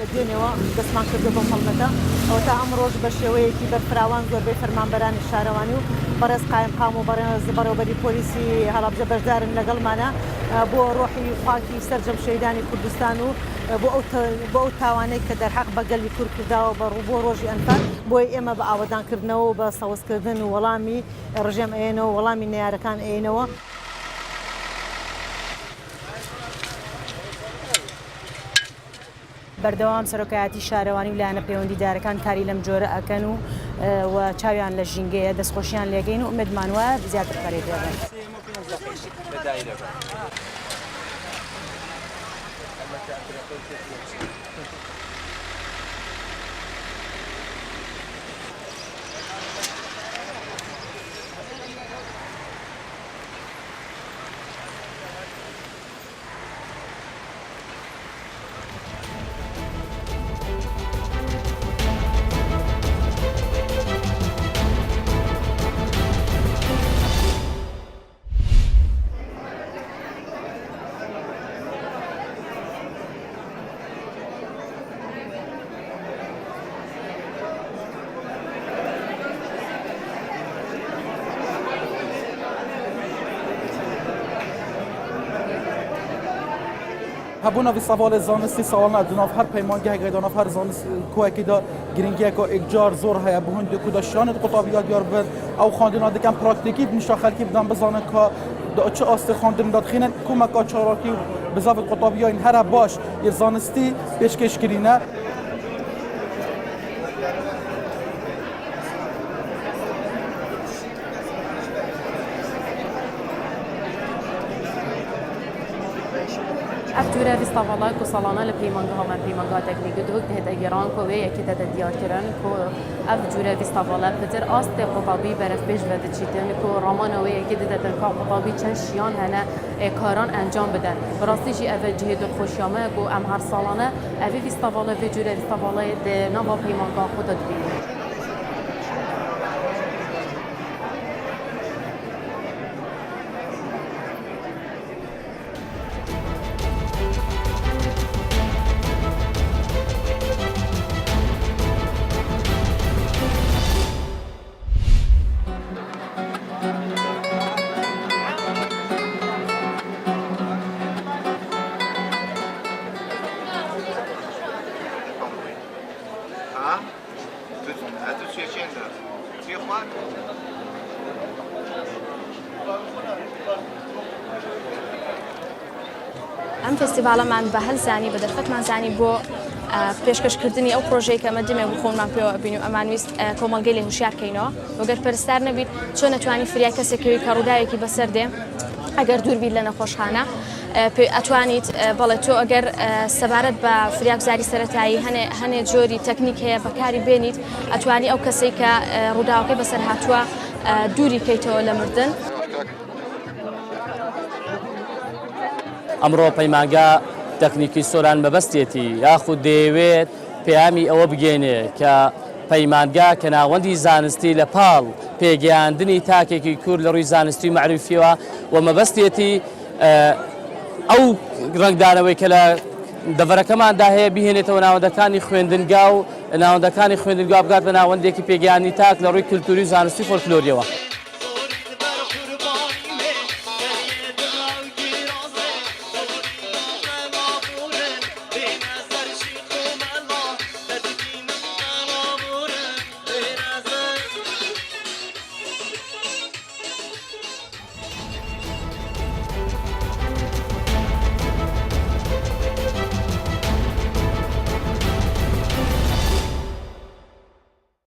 لە دوێنێەوە دەستمان کردو بۆ هەڵمەتە ئەوە تا ئەم ڕۆژ بە شێوەیەکی بەرفراوان زۆربەی فەرمانبەرانی شارەوانی و بەڕێز قایم قام و بەڕێوەبەری پۆلیسی هەڵابجە بەشدارن لەگەڵمانە بۆ ڕۆحی خاکی سەرجەم شەیدانی کوردستان و بۆ ئەو تاوانەی کە دەرحەق بە گەلی کورد کرداوە بۆ ڕۆژی ئەنفال بۆی ئێمە بە ئاوەدانکردنەوە و بە سەوزکردن و وەڵامی ڕژێم ئێنەوە وەڵامی نەیارەکان ئێنەوە. بەردەوام سەرۆکایەتی شارەوانی و لایەنە پەیوەندیدارەکان کاری لەم جۆرە ئەکەن و چاویان لە ژینگەیە دەستخۆشیان لێگەین و ئومێدمان وایە زیاتر پەرێ بێڵێن. هبونا في سوال زانستی سوالنا دناف هر پیمانگاه دناف هر زانست کوکی دا گرینگی که اجار زور هیا بهند کدا شانت قطابیات یار بر او خواندن دکم پراکتیکی مشا خلکی بدن بزانه که دا چه است خواندن داد خینن کمک آچاراکی بزاف قطابیات این هر باش یه زانستی پیشکش کرینه. أفجورة في استفاضة كوصلنا لبريمانجها من بريمانجها تكنيك دوك هذا جيران كوي أكيد هذا ديار كران كو أفجورة في استفاضة بدر أست قطابي برف بيج بدر شيتن كو رمانوي أكيد هذا تنكا قطابي تشيان هنا كاران أنجام بدن براسي شيء أفجه جهد الخوشيامة كو أمهر صالنا أفي في استفاضة أفجورة في استفاضة نبا بريمانجها خطط بيه. ئەم فستیڤالەمان بە هەلزانی بە دەرفەتمان زانی بۆ پێشکەشکردنی ئەو پرۆژەی کە ئەمە دەمێ خۆمان پێوە ببین و ئەمانویست کۆمەلگەی لێ هوشیارکەینەوە وەگەر پەرستار نەبیت چۆن نەتوانی فریای کەسێکەوەی کە ڕووداوێکی بەسەر دێ ئەگەر دوور بیت لە نەخۆشخانە ئەتوانیت بەڵێ تۆ ئەگەر سەبارەت بە فریاگوزاری سەرەتایی هەنێ جۆری تەکنیک هەیە بەکاری بێنیت ئەتوانی ئەو کەسێک کە ڕووداوەکەی بەسەر هاتووە دووری کەیتەوە لە مردن. ئەمڕۆ پەیمانگا تەکنیکی سۆران مەبەستێتی یاخود دەیەوێت پەیامی ئەوە بگێنێ کە پەیمانگا کە ناوەندی زانستی لە پاڵ پێگەیاندنی تاکێکی کورد لە ڕووی زانستی و معروفیەوە و مەبەستێتی ئەو ڕنگدانەوەی کە لە دەڤەرەکەماندا هەیە بهێنێتەوە ناوەندەکانی خوێندنگا و ناوەندەکانی خوێندنگا بگات بە ناوەندێکی پێگەیاندنی تاک لە ڕووی کلتوری و زانستی فۆلکلۆریەوە.